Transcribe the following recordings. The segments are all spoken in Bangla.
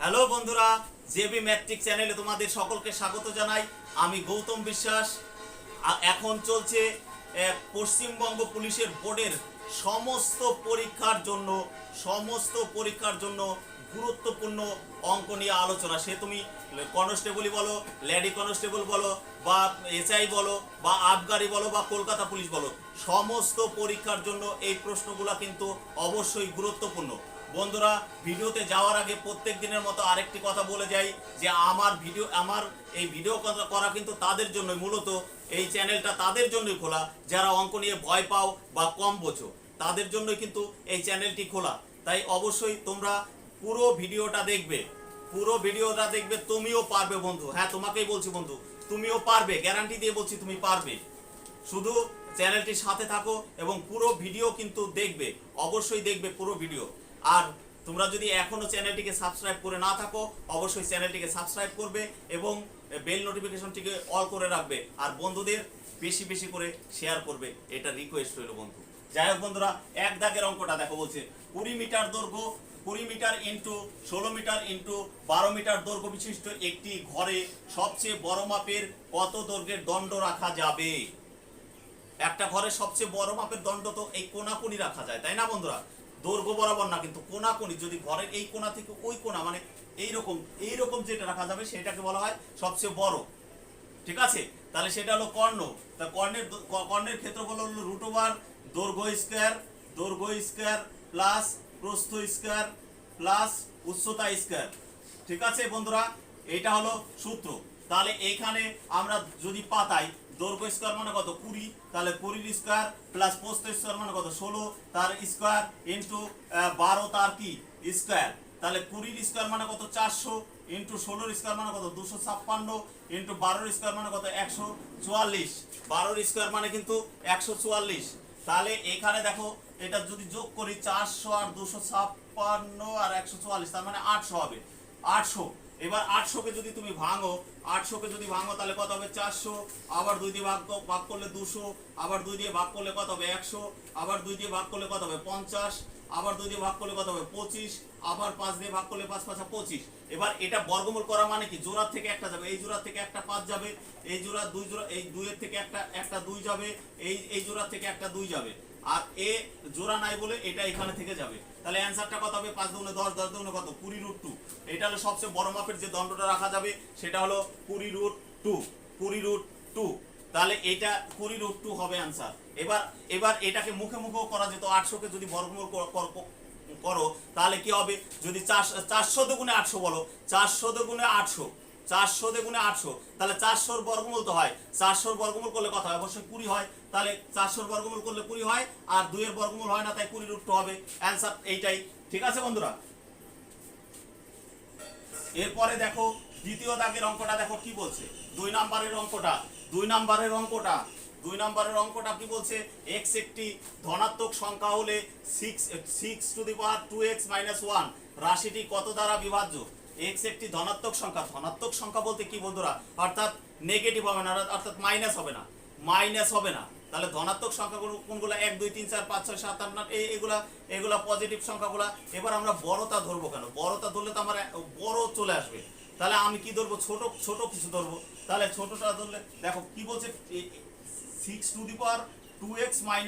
হ্যালো বন্ধুরা, জেবি ম্যাট্রিক চ্যানেলে তোমাদের সকলকে স্বাগত জানাই। আমি গৌতম বিশ্বাস। এখন চলছে পশ্চিমবঙ্গ পুলিশের বোর্ডের সমস্ত পরীক্ষার জন্য গুরুত্বপূর্ণ অঙ্ক নিয়ে আলোচনা। সে তুমি কনস্টেবলই বলো, লেডি কনস্টেবল বলো, বা এসআই বলো, বা আবগারি বলো, বা কলকাতা পুলিশ বলো, সমস্ত পরীক্ষার জন্য এই প্রশ্নগুলো কিন্তু অবশ্যই গুরুত্বপূর্ণ। বন্ধুরা, ভিডিওতে যাওয়ার আগে প্রত্যেক দিনের মতো আরেকটি কথা বলে যাই যে আমার এই ভিডিও করা কিন্তু তাদের জন্যই, মূলত এই চ্যানেলটা তাদের জন্যই খোলা যারা অঙ্ক নিয়ে ভয় পাও বা কম বোঝো, তাদের জন্যই কিন্তু এই চ্যানেলটি খোলা। তাই অবশ্যই তোমরা পুরো ভিডিওটা দেখবে, তুমিও পারবে বন্ধু। হ্যাঁ, তোমাকেই বলছি বন্ধু, তুমিও পারবে, গ্যারান্টি দিয়ে বলছি তুমি পারবে। শুধু চ্যানেলটির সাথে থাকো এবং পুরো ভিডিও কিন্তু দেখবে, অবশ্যই দেখবে পুরো ভিডিও। আর তোমরা যদি এখনো চ্যানেলটিকে সাবস্ক্রাইব করে না থাকো, অবশ্যই চ্যানেলটিকে সাবস্ক্রাইব করবে এবং বেল নোটিফিকেশনটিকে অল করে রাখবে, আর বন্ধুদের বেশি বেশি করে শেয়ার করবে, এটা রিকোয়েস্ট রইল বন্ধু। যাই হোক বন্ধুরা, এক দাগের অঙ্কটা দেখো, বলছে 20 মিটার দৈর্ঘ্য, 20 metre into 16 metre into 12 metre দৈর্ঘ্য বিশিষ্ট একটি ঘরে সবচেয়ে বড় মাপের কত দৈর্ঘ্যের দণ্ড রাখা যাবে? একটা ঘরে সবচেয়ে বড় মাপের দণ্ড তো এই কোনাকুনি রাখা যায়, তাই না বন্ধুরা? দৈর্ঘ্য বরাবর না, কিন্তু কোনাকুনি, যদি ঘরের এই কোণা থেকে ওই কোণা, মানে এইরকম যেটা রাখা যাবে সেটাকে বলা হয় সবচেয়ে বড়। ঠিক আছে, তাহলে সেটা হলো কর্ণ। তা কর্ণের ক্ষেত্রফল হলো √, দৈর্ঘ্য স্কয়ার প্লাস প্রস্থ স্কয়ার প্লাস উচ্চতা স্কয়ার। ঠিক আছে বন্ধুরা, এটা হলো সূত্র। তাহলে এইখানে আমরা যদি পাতাই, দৈর্ঘ্য স্কয়ার মানে কত 20, তাহলে 20 স্কয়ার প্লাস প্রস্থ স্কয়ার মানে কত 16 তার স্কয়ার ইন্টু 12 তার কি স্কয়ার, তাহলে 20 স্কয়ার মানে কত 400 ইন্টু 16 স্কয়ার মানে কত 256 ইন্টু 12 স্কয়ার মানে কত 144, 12 স্কয়ার মানে কিন্তু 144। তাহলে এখানে দেখো, এটা যদি যোগ করি 400 আর 256 আর 144, তার মানে 800 হবে। 800, এবার 800 কে যদি তুমি ভাঙো, তাহলে কত হবে 400, আবার 2 দিয়ে ভাগ করলে 200, আবার 2 দিয়ে ভাগ করলে কত হবে 100, আবার 2 দিয়ে ভাগ করলে কত হবে 50, আবার 2 দিয়ে ভাগ করলে কত হবে 25, আবার 5 দিয়ে ভাগ করলে 5 5 25। এবার এটা বর্গমূল করা মানে কি, জোড়ার থেকে একটা যাবে, এই জোড়ার থেকে একটা 5 যাবে, এই জোড়া 2 জোড়া, এই 2 এর থেকে একটা 2 যাবে, এই জোড়ার থেকে একটা 2 যাবে, আর এ জোড়া নাই বলে এটা এখানে থেকে যাবে। তাহলে অ্যানসারটা কত হবে 5 দুগুণে 10, 10 দুগুণে কত 20√2। এটা হলো সবচেয়ে বড় মাপের যে দণ্ডটা রাখা যাবে, সেটা হলো 20√2। তাহলে এটা 20√2 হবে অ্যানসার। এবার এটাকে মুখে মুখেও করা যেত, 800 কে যদি বর্গমূল করো তাহলে কি হবে, যদি 400 দুগুণে 800 বলো, 400 দুগুণে 800, 400 দুগুণে 800, তাহলে 400 এর বর্গমূল তো হয়, 400 এর বর্গমূল করলে কত হয়, অবশ্যই 20 হয়। তাহলে 400 এর বর্গমূল করলে 20 হয়, আর 2 এর বর্গমূল হয় না, তাই 20√2 হবে অ্যানসার এইটাই। ঠিক আছে বন্ধুরা, এরপরে দেখো দ্বিতীয় দাগের অঙ্কটা দেখো কি বলছে। 2 নম্বরের অঙ্কটা কি বলছে, x একটি ধনাত্মক সংখ্যা হলে 6 2x 1 রাশিটি কত দ্বারা বিভাজ্য? x একটি ধনাত্মক সংখ্যা বলতে কি বন্ধুরা, অর্থাৎ নেগেটিভ হবে না, অর্থাৎ মাইনাস হবে না। তাহলে ধনাত্মক সংখ্যাগুলো কোনগুলো, 1 2 3 4 5 6 7 8 9, এগুলা পজিটিভ সংখ্যাগুলা। এবার আমরা বড়টা ধরবো কেন, বড়টা ধরলে তো আমার বড় চলে আসবে, তাহলে আমি কি ধরবো, ছোট কিছু ধরবো। তাহলে ছোটটা ধরলে দেখো কি বলছে, 6 2x 1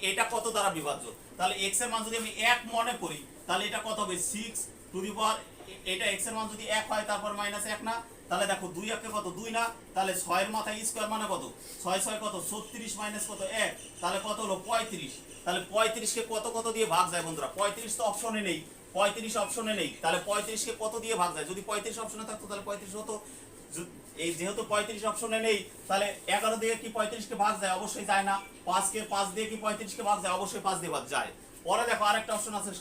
এটা কত দ্বারা বিভাজ্য? তাহলে x এর মান যদি আমি 1 মনে করি, তাহলে এটা কত হবে 6 এটা x এর মান যদি 1 হয়, তারপর -1 না, তাহলে দেখো 2 একে কত 2 না, তাহলে 6 এর মাথায় স্কয়ার মানে কত 6 6 কত 36 মাইনাস কত 1, তাহলে কত হলো 35। তাহলে 35 কে কত দিয়ে ভাগ যায় বন্ধুরা, 35 তো অপশনে নেই, তাহলে 35 কে কত দিয়ে ভাগ যায়? যদি 35 অপশনে থাকতো তাহলে 35 হতো, এই যেহেতু 35 অপশনে নেই, তাহলে 11 দিয়ে কি 35 কে ভাগ যায়? অবশ্যই যায় না। 5 দিয়ে কি 35 কে ভাগ যায়? অবশ্যই 5 দিয়ে ভাগ যায়। পরে দেখো আরেকটা অপশন আছে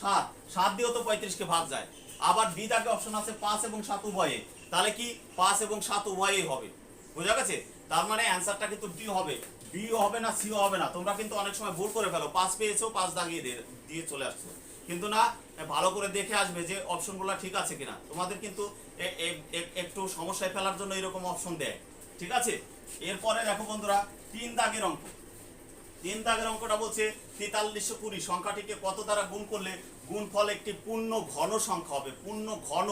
7 দিয়েও তো 35 কে ভাগ যায়। আবার বি দাগে অপশন আছে 5 এবং 7 উভয়ে, তাহলে কি 5 এবং 7 উভয়েই হবে। বুঝা গেছে? তার মানে অ্যানসারটা কিন্তু ডি হবে, বিও হবে না, সিও হবে না। তোমরা কিন্তু অনেক সময় ভুল করে ফেলো, 5 পেয়েছো 5 দাগিয়ে দিয়ে চলে আসছো, কিন্তু না, ভালো করে দেখে আসবে যে অপশনগুলো ঠিক আছে কিনা। তোমাদের কিন্তু একটু সমস্যায় ফেলার জন্য এরকম অপশন দেয়। ঠিক আছে, এরপরে দেখো বন্ধুরা 3 দাগের অঙ্ক। তিন দাগের অঙ্কটা বলছে 4320 সংখ্যাটিকে কত দ্বারা গুণ করলে গুণফল একটি পূর্ণ ঘন সংখ্যা হবে, পূর্ণ ঘন।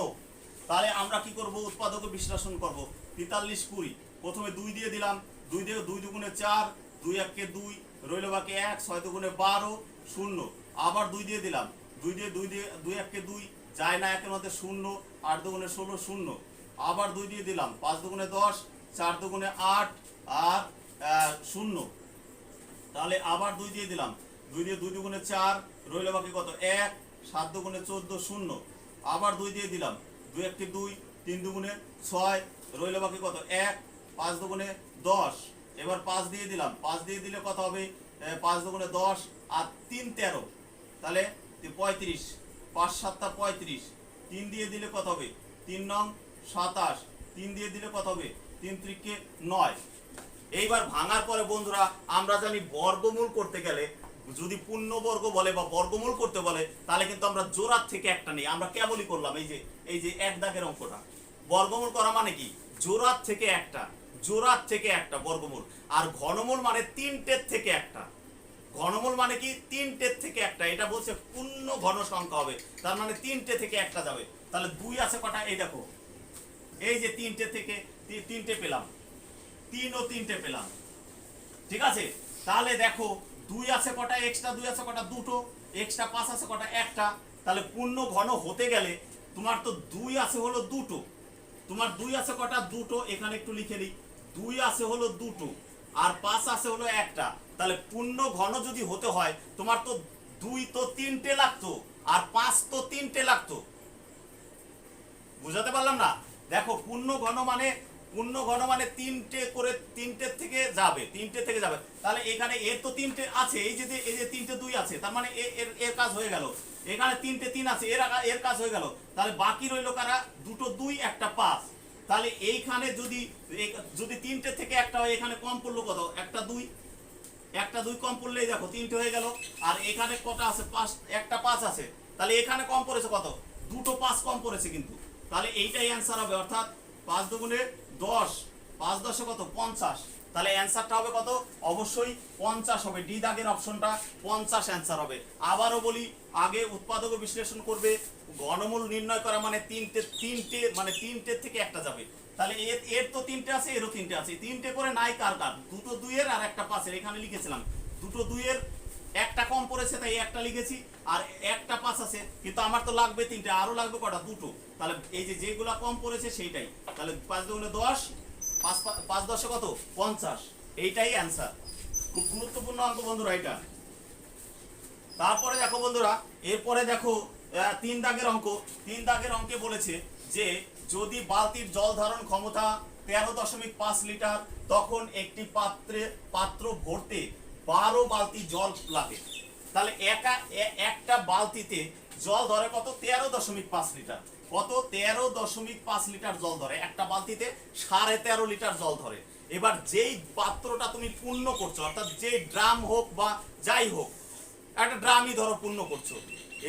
তাহলে আমরা কি করব, উৎপাদকে বিশ্লেষণ করব। 4320 প্রথমে 2 দিয়ে দিলাম, 2 দিয়ে 2 দুগুণে 4, 2 1 2 রইল বাকি 1, 6 দুগুণে 12 0, আবার 2 দিয়ে দিলাম, 2 দিয়ে 2 1 2 যায় না, একের মধ্যে 0, 8 দুগুণে 16 0, আবার 2 দিয়ে দিলাম, 5 দুগুণে 10, 4 দুগুণে 8 আর 0, তাহলে আবার 2 দিয়ে দিলাম, 2 দিয়ে 2 দুগুণে 4 রইল বাকি কত 1, 7 দুগুণে 14 0, আবার 2 দিয়ে দিলাম, 2 1 2 3 দুগুণে 6 রইল বাকি কত 1, 5 দুগুণে 10, এবার 5 দিয়ে দিলাম, 5 দিয়ে দিলে কত হবে 5 দুগুণে 10 আর 3 13, তাহলে 35, 5 7 35, 3 দিয়ে দিলে কত হবে 3 নং 27, 3 দিয়ে দিলে কত হবে 3 ত্রিকে 9। এইবার ভাঙার পরে বন্ধুরা আমরা জানি বর্গমূল করতে গেলে যদি পূর্ণবর্গ বলে বা বর্গমূল করতে বলে তাহলে কিন্তু আমরা জোড়ার থেকে একটা নেই, আমরা কেবলই করলাম এই যে এক দাগের অঙ্কটা। বর্গমূল করা মানে কি, জোড়ার থেকে একটা, জোড়ার থেকে একটা বর্গমূল। আর ঘনমূল মানে তিনটের থেকে একটা, ঘনমূল মানে কি তিনটের থেকে একটা, এটা বলছে পূর্ণ ঘন সংখ্যা হবে, তার মানে তিনটে থেকে একটা যাবে। তাহলে 2 আছে কটা, এই দেখো এই যে তিনটে থেকে তিনটে পেলাম, 3 ও 3টে পেলাম, ঠিক আছে। তাহলে দেখো 2 আছে কটা, এক্সট্রা 2 আছে কটা, দুটো, এক্সট্রা 5 আছে কটা, একটা। তাহলে পূর্ণ ঘন হতে গেলে তোমার তো 2 আছে হলো দুটো, তোমার 2 আছে কটা, দুটো, এখানে একটু লিখে দিই, 2 আছে হলো দুটো আর 5 আছে হলো একটা। তাহলে পূর্ণ ঘন যদি হতে হয় তোমার তো 2 তো 3টে লাগতো আর 5 তো 3টে লাগতো, বুঝাতে পারলাম না? দেখো পূর্ণ ঘন মানে তিনটে করে, তিনটের থেকে যাবে, তিনটে থেকে যাবে। তাহলে এখানে এর তো তিনটে আছে, এই যে তিনটে 2 আছে, তার মানে এর কাজ হয়ে গেল। এখানে তিনটে 3 আছে, এর কাজ হয়ে গেল। তাহলে বাকি রইল কারা, দুটো 2 একটা 5। তাহলে এইখানে যদি তিনটে থেকে একটা হয়, এখানে কম পড়লো কত, একটা 2, একটা 2 কম পড়লেই দেখো তিনটে হয়ে গেল। আর এখানে কটা আছে, 5, একটা 5 আছে, তাহলে এখানে কম পড়েছে কত, দুটো 5 কম পড়েছে কিন্তু। তাহলে এইটাই অ্যান্সার হবে, অর্থাৎ 5 দুগুণে 10, 5 10 কত 50। তাহলে অ্যান্সারটা হবে কত, অবশ্যই 50 হবে, ডি দাগের অপশনটা 50 অ্যান্সার হবে। আবারও বলি, আগে উৎপাদক বিশ্লেষণ করবে, ঘনমূল নির্ণয় করা মানে তিনটে মানে তিনটের থেকে একটা যাবে। তাহলে এর তো তিনটে আছে, এরও তিনটে আছে, তিনটে করে নাই কার, দুটো 2 এর আর একটা 5 এর, এখানে লিখেছিলাম দুটো 2 এর একটা কম পড়েছে তাই একটা লিখেছি, আর একটা 5 আছে, কিন্তু আমার তো লাগবে তিনটে, আরো লাগবে কটা, দুটো। তাহলে এই যে যেগুলা কম পড়েছে সেইটাই, তাহলে 5 দুগুণে 10, 5 10 কত 50, এইটাই অ্যান্সার। খুব গুরুত্বপূর্ণ অঙ্ক বন্ধুরা এটা। তারপরে দেখো বন্ধুরা, এরপরে দেখো 3 দাগের অঙ্ক। 3 দাগের অঙ্কে বলেছে যে যদি বালতির জল ধারণ ক্ষমতা 13.5 লিটার, তখন একটি পাত্র ভরতে 12 বালতি জল লাগে। তাহলে একটা বালতিতে জল ধরে কত, 13.5 লিটার। কত, 13.5 লিটার জল ধরে একটা বালতিতে, 13.5 লিটার জল ধরে। এবার যেই পাত্রটা তুমি পূর্ণ করছো, অর্থাৎ যে ড্রাম হোক বা যাই হোক, একটা ড্রামই ধরো পূর্ণ করছো,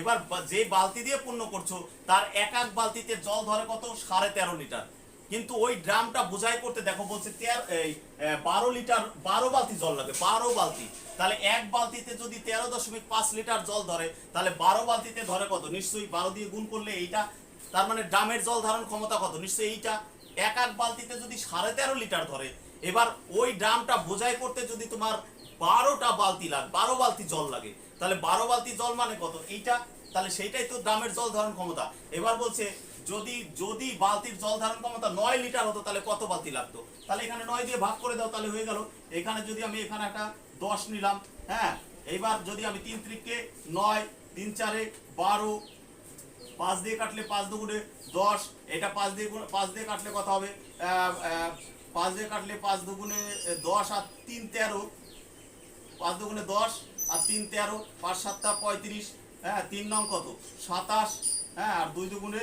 এবার যে বালতি দিয়ে পূর্ণ করছো তার এক এক বালতিতে জল ধরে কত, 13.5 লিটার। কিন্তু ওই ড্রামটা বোঝাই করতে দেখো বলছে 12 লিটার, 12 বালতি জল লাগে, 12 বালতি। তাহলে এক বালতিতে যদি 13.5 লিটার জল ধরে, তাহলে 12 বালতিতে ধরে কত, নিশ্চয়ই 12 দিয়ে গুণ করলে এইটা, তার মানে ড্রামের জল ধারণ ক্ষমতা কত, নিশ্চয়ই এইটা। এক এক বালতিতে যদি 13.5 লিটার ধরে, এবার ওই ড্রামটা বোঝাই করতে যদি তোমার 12টা বালতি লাগে, 12 বালতি জল লাগে, তাহলে 12 বালতি জল মানে কত, এইটা। তাহলে সেইটাই তো ড্রামের জল ধারণ ক্ষমতা। এবার বলছে যদি বালতির জল ধারণ ক্ষমতা 9 লিটার হতো তাহলে কত বালতি লাগতো। তাহলে এখানে 9 দিয়ে ভাগ করে দাও, তাহলে হয়ে গেল। এখানে যদি আমি এখানে একটা 10 নিলাম, হ্যাঁ, এইবার যদি আমি 3 ত্রিকে 9, 3 4 12, 5 দিয়ে কাটলে 5 দুগুণে 10, এটা 5 দিয়ে কাটলে কত হবে, 5 দিয়ে কাটলে 5 দুগুণে 10 আর 3 13, 5 দুগুণে 10 আর 3 13, 5 7 35, হ্যাঁ, 3 নং কত 27, হ্যাঁ, আর 2 দুগুণে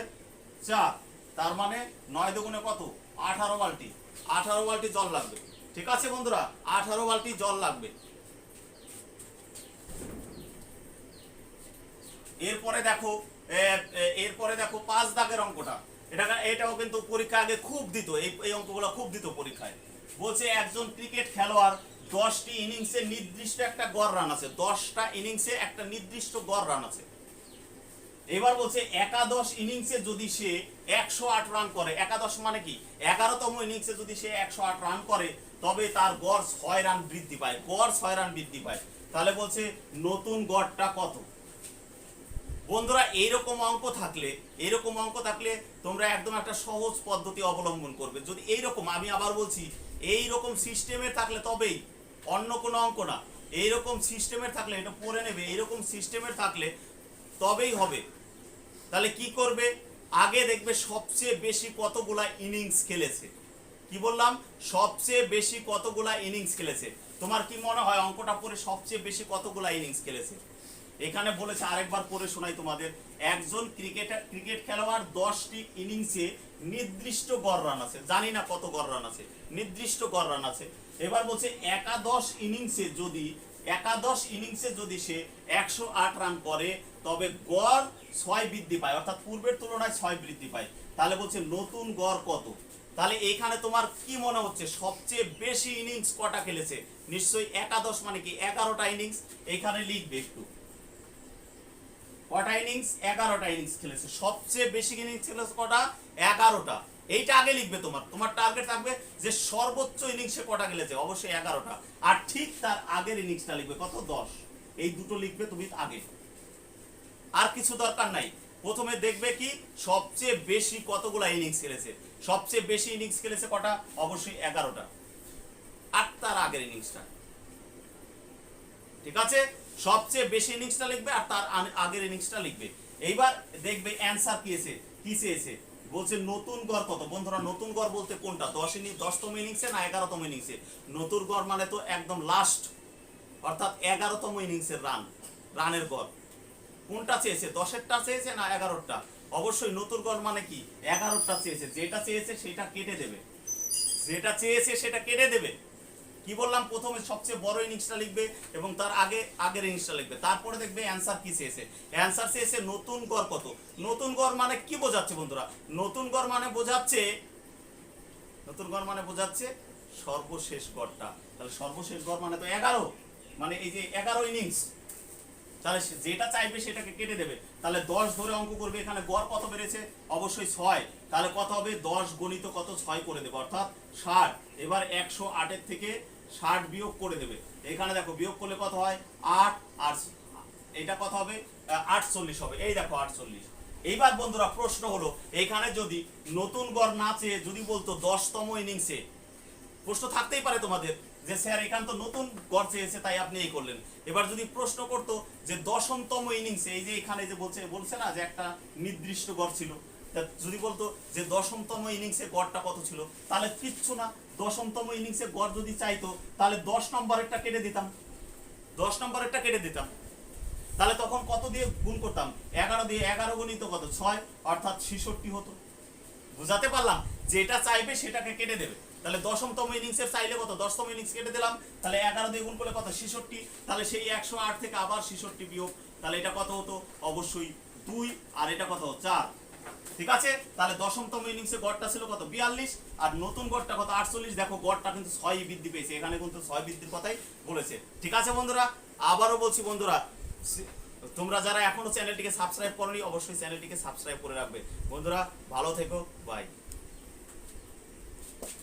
4, তার মানে 9 দুগুণে কত 18 বালতি, 18 বালতি জল লাগবে। ঠিক আছে বন্ধুরা, 18 বালতি জল লাগবে। এরপরে দেখো 5 দাগের অঙ্কটা। এটাও কিন্তু পরীক্ষা আগে খুব দিত, এই অঙ্কগুলো খুব দিত পরীক্ষায়। বলছে একজন ক্রিকেট খেলোয়াড় 10টি ইনিংসে নির্দিষ্ট একটা গড় রান আছে, 10টা ইনিংসে একটা নির্দিষ্ট গড় রান আছে। এবার বলছে একাদশ ইনিংসে যদি সে 108 রান করে, একাদশ মানে কি 11তম ইনিংসে যদি সে 108 রান করে তবে তার গড় 6 রান বৃদ্ধি পায়, গড় 6 রান বৃদ্ধি পায়। তাহলে বলছে নতুন গড়টা কত? বন্ধুরা এইরকম অঙ্ক থাকলে তোমরা একদম একটা সহজ পদ্ধতি অবলম্বন করবে। যদি এইরকম, আমি আবার বলছি, এইরকম সিস্টেমের থাকলে তবেই, অন্য কোনো অঙ্ক না, এইরকম সিস্টেমের থাকলে, এটা পড়ে নেবে, এইরকম সিস্টেমের থাকলে তবেই হবে। তাহলে কি করবে? আগে দেখবে সবচেয়ে বেশি কতগুলা ইনিংস খেলেছে। কি বললাম? সবচেয়ে বেশি কতগুলা ইনিংস খেলেছে। তোমার কি মনে হয় অঙ্কটা পড়ে সবচেয়ে বেশি কতগুলা ইনিংস খেলেছে? এখানে বলেছে, আরেকবার পড়ে শোনাই তোমাদের, একজন ক্রিকেট খেলোয়াড় 10টি ইনিংসে নির্দিষ্ট গড় রান আছে, জানি না কত গড় রান আছে, নির্দিষ্ট গড় রান আছে। এবার বলছে একাদশ ইনিংসে যদি সে 108 রান করে তবে গড় 6 বৃদ্ধি পায়, অর্থাৎ পূর্বের তুলনায় 6 বৃদ্ধি পায়। তাহলে বলছে নতুন গড় কত? তাহলে এখানে তোমার কি মনে হচ্ছে সবচেয়ে বেশি ইনিংস কটা খেলেছে? নিশ্চয়ই একাদশ মানে কি 11টা ইনিংস। এখানে লিখবে একটু কটা ইনিংস? 11টা ইনিংস খেলেছে। সবচেয়ে বেশি ইনিংস খেলেছে কটা? 11টা। এইটা আগে লিখবে। তোমার টার্গেট থাকবে যে সর্বোচ্চ ইনিংসে কটা খেলেছে, অবশ্যই 11টা। আর ঠিক তার আগের ইনিংসটা লিখবে কত? 10। এই দুটো লিখবে তুমি আগে, আর কিছু দরকার নাই। প্রথমে দেখবে কি সবচেয়ে বেশি কতগুলা ইনিংস খেলেছে। সবচেয়ে বেশি ইনিংস খেলেছে কটা? অবশ্যই 11টা। আর তার আগের ইনিংসটা, ঠিক আছে? সবচেয়ে বেশি ইনিংসটা লিখবে আর তার আগের ইনিংসটা লিখবে। এইবার দেখবে অ্যানসার কি চেয়েছে। বলছে নতুন গড় কত? বন্ধুরা নতুন গড় বলতে কোনটা? 10তম ইনিংসে না 11তম ইনিংসে? নতুন গড় মানে তো একদম লাস্ট, অর্থাৎ 11তম ইনিংসের রানের গড়। কোনটা চেয়েছে? 10এরটা চেয়েছে না 11টা? অবশ্যই নতুন গড় মানে কি 11টা চেয়েছে। যেটা চেয়েছে সেটা কেটে দেবে। কি বললাম? প্রথমে সবচেয়ে বড় ইনিংসটা লিখবে এবং তার আগের ইনিংসটা লিখবে। তারপরে দেখবে অ্যানসার কি চেয়েছে। অ্যানসার চেয়েছে নতুন গড় কত। নতুন গড় মানে কি বোঝাচ্ছে বন্ধুরা? নতুন গড় মানে বোঝাচ্ছে সর্বশেষ গড়টা। তাহলে সর্বশেষ গড় মানে তো 11, মানে এই যে 11 ইনিংস। তাহলে যেটা চাইবে সেটাকে কেটে দেবে। তাহলে 10 ধরে অঙ্ক করবে। এখানে গড় কত বেড়েছে? অবশ্যই 6। তাহলে কত হবে? 10 গণিত কত? 6 করে দেবে, অর্থাৎ 60। এবার 108 এর থেকে 60 বিয়োগ করে দেবে। এখানে দেখো বিয়োগ করলে কত হয়? 8 আর এটা কত হবে? 48 হবে। এই দেখো 48। এইবার বন্ধুরা প্রশ্ন হলো, এখানে যদি নতুন গড় না চেয়ে যদি বলতো 10তম ইনিংসে, প্রশ্ন থাকতেই পারে তোমাদের যে স্যার এখানে তো নতুন গড় চেয়েছে তাই আপনি এই করলেন। এবার যদি প্রশ্ন করতো যে 10তম ইনিংসে, এই যে এখানে যে বলছে না যে একটা নির্দিষ্ট গড় ছিল, যদি বলতো যে 10তম ইনিংসে গড়টা কত ছিল, তাহলে কিচ্ছু না। 10তম ইনিংসে গড় যদি চাইতো তাহলে 10 নম্বরেরটা কেটে দিতাম। তাহলে তখন কত দিয়ে গুণ করতাম? 11 দিয়ে। 11 গুণিত কত? 6, অর্থাৎ 66 হতো। বুঝাতে পারলাম? যেটা চাইবে সেটাকে কেটে দেবে। তাহলে 10তম ইনিংসের চাইলে কত? 10তম ইনিংস কেটে দিলাম। তাহলে 11 দিয়ে গুণ করলে কত? 66। তাহলে সেই 108 থেকে আবার 66 বিয়োগ, তাহলে এটা কত হতো? অবশ্যই 2। আর এটা কত? 4। ঠিক আছে? তাহলে 10তম ইনিংসে গড়টা ছিল কত? 42। আর নতুন গড়টা কত? 48। দেখো গড়টা কিন্তু 6 বৃদ্ধি পেয়েছে। এখানে কিন্তু 6 বৃদ্ধির কথাই বলেছে। ঠিক আছে বন্ধুরা? আবারও বলছি বন্ধুরা, তোমরা যারা এখনো চ্যানেলটিকে সাবস্ক্রাইব করোনি অবশ্যই চ্যানেলটিকে সাবস্ক্রাইব করে রাখবে। বন্ধুরা ভালো থেকো, বাই।